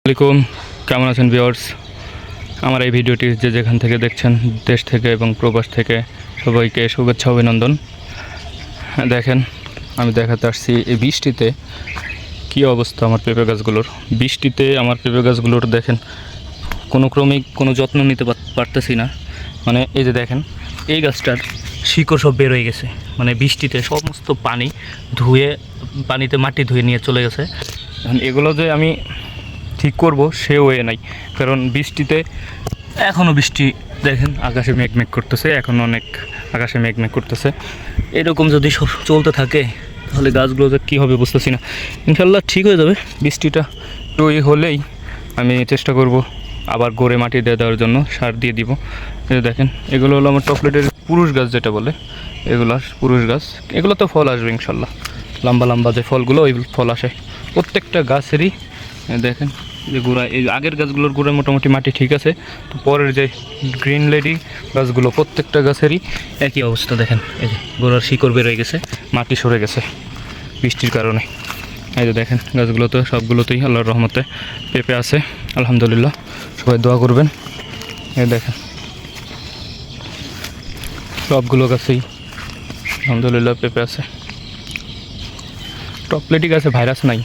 আসসালামাইকুম, কেমন আছেন ভিউয়ার্স? আমার এই ভিডিওটি যে যেখান থেকে দেখছেন, দেশ থেকে এবং প্রবাস থেকে, সবাইকে শুভেচ্ছা অভিনন্দন। দেখেন, আমি দেখাতে আসছি এই বৃষ্টিতে কী অবস্থা আমার পেঁপে গাছগুলোর। বৃষ্টিতে আমার পেঁপে গাছগুলোর দেখেন কোনো ক্রমেই কোনো যত্ন নিতে পারতেছি না। মানে এই যে দেখেন, এই গাছটার শিকড় সব বের হয়ে গেছে, মানে বৃষ্টিতে সমস্ত পানিতে মাটি ধুয়ে নিয়ে চলে গেছে। এখন এগুলো যে আমি ঠিক করব সে ওয়ে নাই, কারণ বৃষ্টিতে এখনও বৃষ্টি দেখেন আকাশে মেঘমেঘ করতেছে, এখন অনেক আকাশে মেঘমেঘ করতেছে। এরকম যদি সব চলতে থাকে তাহলে গাছগুলো যে কী হবে বুঝতেছি না। ইনশাল্লাহ ঠিক হয়ে যাবে, বৃষ্টিটা একটু হলেই আমি চেষ্টা করব আবার গোড়ে মাটি দিয়ে দেওয়ার জন্য সার দিয়ে দিব। দেখেন, এগুলো হলো আমার টপলেটের পুরুষ গাছ যেটা বলে, এগুলো পুরুষ গাছ। এগুলো তো ফল আসবে ইনশাল্লাহ, লম্বা লম্বা যে ফলগুলো ওই ফল আসে প্রত্যেকটা গাছেরই। দেখেন যে গোড়া, এই আগের গাছগুলোর গোড়ায় মোটামুটি মাটি ঠিক আছে, তো পরের যে গ্রিন লেডি গাছগুলো প্রত্যেকটা গাছেরই একই অবস্থা। দেখেন এই যে গোড়ার শিকড় বেরোয় গেছে, মাটি সরে গেছে বৃষ্টির কারণে। এই যে দেখেন গাছগুলোতে সবগুলোতেই আল্লাহর রহমতে পেঁপে আছে আলহামদুলিল্লাহ। সবাই দোয়া করবেন। এই দেখেন সবগুলো গাছেই আলহামদুলিল্লাহ পেঁপে আছে। টপলেটি গাছে ভাইরাস নাই,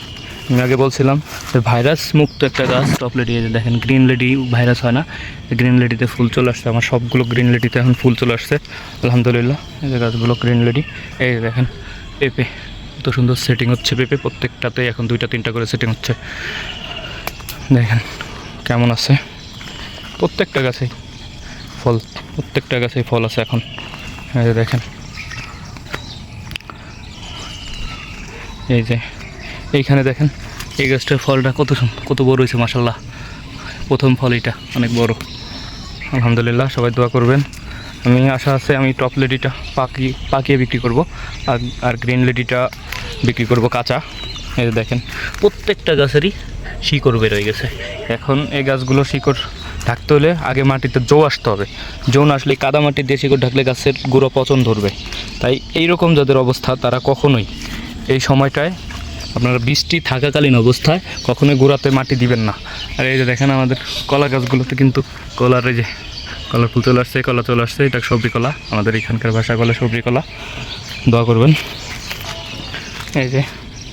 আমি আগে বলছিলাম যে ভাইরাস মুক্ত একটা গাছ টপলেটি। দেখেন গ্রিন লেডি ভাইরাস হয় না, গ্রিন লেডিতে ফুল চলে আসছে আমার সবগুলো গ্রিন লেডিতে এখন ফুল চলে আসছে আলহামদুলিল্লাহ। এই যে গাছগুলো গ্রিন লেডি। এই দেখেন পেঁপে এত সুন্দর সেটিং হচ্ছে, পেঁপে প্রত্যেকটাতে এখন 2-3টা করে সেটিং হচ্ছে। দেখেন কেমন আছে, প্রত্যেকটা গাছেই ফল, প্রত্যেকটা গাছেই ফল আছে এখন। এই যে দেখেন, এই যে এইখানে দেখেন এই গাছটার ফলটা কত বড় হয়েছে মাশাল্লাহ। প্রথম ফল এটা অনেক বড় আলহামদুলিল্লাহ। সবাই দোয়া করবেন। আমি আশা আছে আমি টপ লেডিটা পাকিয়ে বিক্রি করব, আর গ্রিন লেডিটা বিক্রি করব কাঁচা। এই যে দেখেন প্রত্যেকটা গাছেরই শিকড় বের হয়ে গেছে। এখন এই গাছগুলো শিকড় ঢাকতে হলে আগে মাটিতে জৌ আসতে হবে। জৌ না আসলে কাদা মাটি দিয়ে শিকড় ঢাকলে গাছের গুঁড়ো পচন ধরবে। তাই এইরকম যাদের অবস্থা তারা কখনোই এই সময়টায় আপনারা বৃষ্টি থাকাকালীন অবস্থায় কখনোই গোড়াতে মাটি দিবেন না। আর এই যে দেখেন আমাদের কলা গাছগুলোতে কিন্তু কলার এই যে কলার ফুল চলে আসছে, কলা চলে আসছে, এটা সবরি কলা, আমাদের এখানকার ভাষা বলে সবরি কলা। দোয়া করবেন। এই যে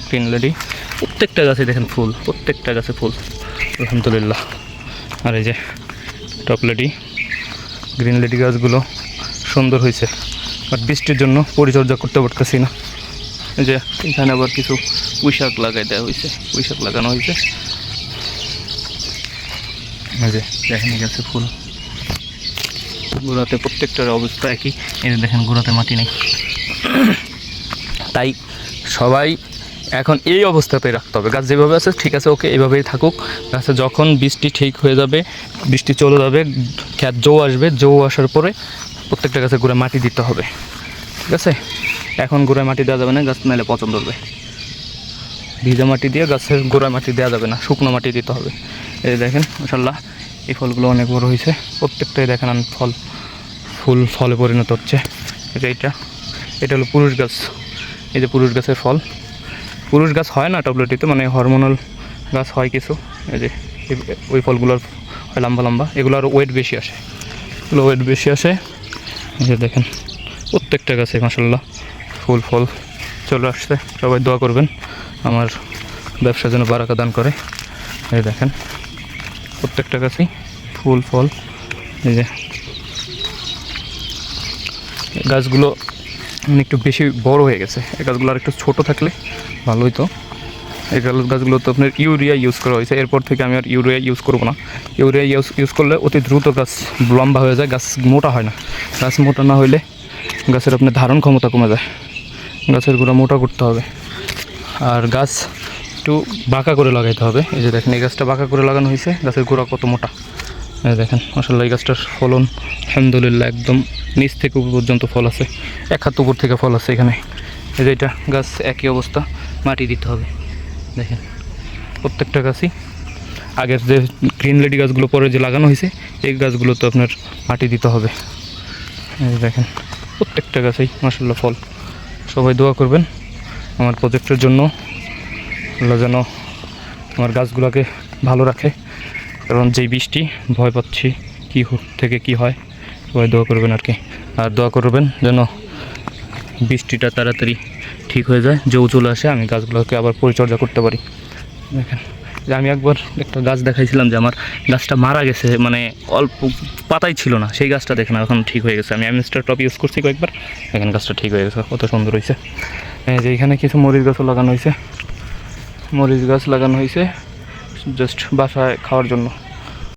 গ্রিন লেডি, প্রত্যেকটা গাছে দেখেন ফুল, প্রত্যেকটা গাছে ফুল আলহামদুলিল্লাহ। আর এই যে টপ লেডি, গ্রিন লেডি গাছগুলো সুন্দর হয়েছে, বাট বৃষ্টির জন্য পরিচর্যা করতে পারতেছি না। এই যে এখানে আবার কিছু পুঁইশাক লাগাই দেওয়া হয়েছে, পুঁইশাক লাগানো হয়েছে। এই যে দেখেন গেছে ফুল, গোড়াতে প্রত্যেকটার অবস্থা একই। এই যে দেখেন গোড়াতে মাটি নেই। তাই সবাই এখন এই অবস্থাতেই রাখতে হবে, গাছ যেভাবে আছে ঠিক আছে, ওকে এইভাবেই থাকুক। গাছে যখন বৃষ্টি ঠিক হয়ে যাবে, বৃষ্টি চলে যাবে, খেত জৌ আসবে, জৌ আসার পরে প্রত্যেকটা গাছে গোড়ায় মাটি দিতে হবে, ঠিক আছে? এখন গোড়ায় মাটি দেওয়া যাবে না, গাছ নাহলে পচন ধরবে। ভিজা মাটি দিয়ে গাছের গোড়ায় মাটি দেওয়া যাবে না, শুকনো মাটি দিতে হবে। এই দেখেন মাশাআল্লাহ এই ফলগুলো অনেক বড় হয়েছে, প্রত্যেকটাই দেখেন ফলে পরিণত হচ্ছে। এটা হলো পুরুষ গাছ। এই যে পুরুষ গাছের ফল, পুরুষ গাছ হয় না টপলেটিতে, মানে হরমোনাল গাছ হয় কিছু। এই যে ওই ফলগুলোর হয় লম্বা লম্বা, এগুলো আরও ওয়েট বেশি আসে, এগুলো ওয়েট বেশি আসে। এই যে দেখেন প্রত্যেকটা গাছে মাশাআল্লাহ ফল চলে আসছে। সবাই দোয়া করবেন আমার ব্যবসা যেন বারাকা দান করে। এই দেখেন প্রত্যেকটা গাছেই ফল। এই যে গাছগুলো একটু বেশি বড় হয়ে গেছে, এই গাছগুলো আর একটু ছোটো থাকলে ভালো হতো। এই গাছগুলো তো আপনার ইউরিয়া ইউজ করা হয়েছে, এরপর থেকে আমি আর ইউরিয়া ইউজ করবো না। ইউরিয়া ইউজ করলে অতি দ্রুত গাছ লম্বা হয়ে যায়, গাছ মোটা হয় না। গাছ মোটা না হইলে গাছের আপনার ধারণ ক্ষমতা কমে যায়, গাছের গোড়া মোটা করতে হবে। আর গাছ একটু বাঁকা করে লাগাইতে হবে। এই যে দেখেন এই গাছটা বাঁকা করে লাগানো হয়েছে, গাছের গোড়া কত মোটা। এই দেখেন মাশাআল্লাহ এই গাছটার ফলন আলহামদুলিল্লাহ একদম নিচ থেকে উপর পর্যন্ত ফল আছে, এক হাত উপর থেকে ফল আছে এখানে। এই যে এটা গাছ একই অবস্থা, মাটি দিতে হবে। দেখেন প্রত্যেকটা গাছই আগের যে গ্রিন লেডি গাছগুলো পরে যে লাগানো হয়েছে এই গাছগুলো তো আপনার মাটি দিতে হবে। এই দেখেন প্রত্যেকটা গাছেই মাশাআল্লাহ ফল। সবাই দোয়া করবেন আমার প্রজেক্টের জন্য, আল্লাহ যেন আমার গাছগুলোকে ভালো রাখে, কারণ যেই বৃষ্টি ভয় পাচ্ছি কী থেকে কি হয়। সবাই দোয়া করবেন আর কি, আর দোয়া করবেন যেন বৃষ্টিটা তাড়াতাড়ি ঠিক হয়ে যায়, জৌ চলে আসে, আমি গাছগুলোকে আবার পরিচর্যা করতে পারি। দেখেন যে আমি একবার একটা গাছ দেখাইছিলাম যে আমার গাছটা মারা গেছে, মানে অল্প পাতাই ছিল না, সেই গাছটা দেখেন এখন ঠিক হয়ে গেছে। আমি অ্যামিস্টার টপ ইউজ করছি কয়েকবার, দেখেন গাছটা ঠিক হয়ে গেছে, কত সুন্দর হয়েছে। যে এখানে কিছু মরিচ গাছও লাগানো হয়েছে, মরিচ গাছ লাগানো হয়েছে জাস্ট বাসায় খাওয়ার জন্য।